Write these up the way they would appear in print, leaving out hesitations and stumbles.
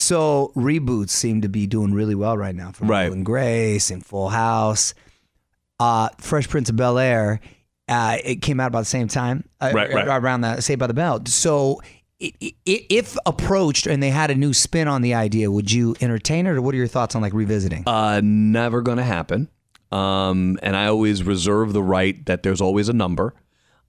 So reboots seem to be doing really well right now, from Will and Grace and Full House. Fresh Prince of Bel-Air, it came out about the same time, around that Saved by the Bell. So if approached and they had a new spin on the idea, would you entertain it, or what are your thoughts on like revisiting? Never going to happen. And I always reserve the right that there's always a number.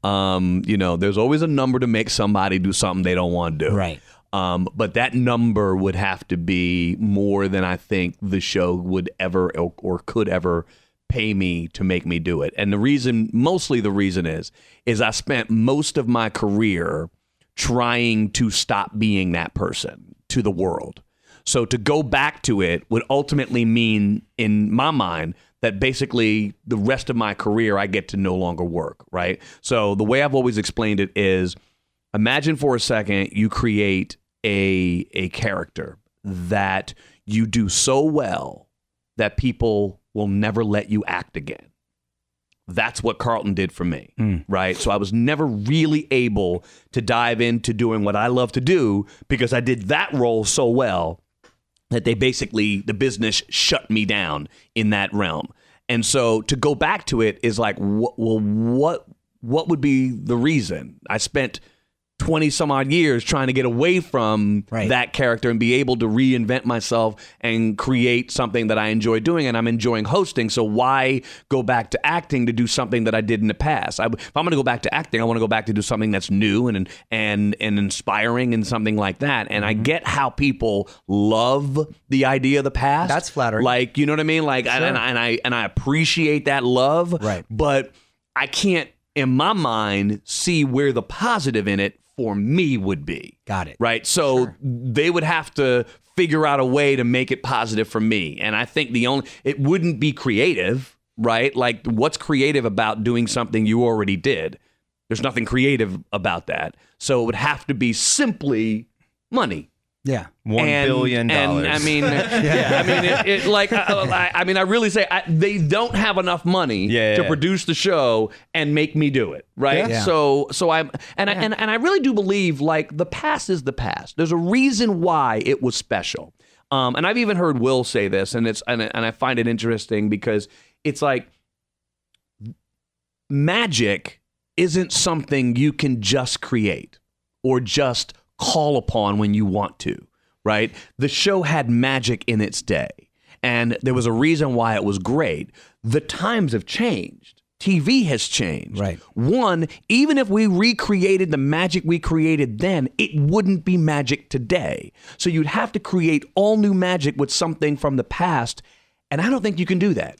There's always a number to make somebody do something they don't want to do. Right. But that number would have to be more than I think the show would ever or could ever pay me to make me do it. And mostly the reason is I spent most of my career trying to stop being that person to the world. So to go back to it would ultimately mean, in my mind, that basically the rest of my career I get to no longer work, right? So the way I've always explained it is, imagine for a second you create a character that you do so well that people will never let you act again. That's what Carlton did for me, right? So I was never really able to dive into doing what I love to do because I did that role so well that the business shut me down in that realm. And so to go back to it is like, what would be the reason? I spent 20 some odd years trying to get away from that character and be able to reinvent myself and create something that I enjoy doing, and I'm enjoying hosting. So why go back to acting to do something that I did in the past? If I'm going to go back to acting, I want to go back to do something that's new and inspiring and something like that. And I get how people love the idea of the past. That's flattering. Like, you know what I mean? Like, sure. and I appreciate that love. Right. But I can't, in my mind, see where the positive in it for me would be. Got it. Right? So they would have to figure out a way to make it positive for me. And I think it wouldn't be creative, right? Like, what's creative about doing something you already did? There's nothing creative about that. So it would have to be simply money. Yeah. $1 billion. And I mean, I really say they don't have enough money to produce the show and make me do it. Right. Yeah. So I really do believe, like, the past is the past. There's a reason why it was special. And I've even heard Will say this, and I find it interesting because it's like, magic isn't something you can just create or just call upon when you want to, right? The show had magic in its day, and there was a reason why it was great. The times have changed. TV has changed. Right. One, even if we recreated the magic we created then, it wouldn't be magic today. So you'd have to create all new magic with something from the past, and I don't think you can do that.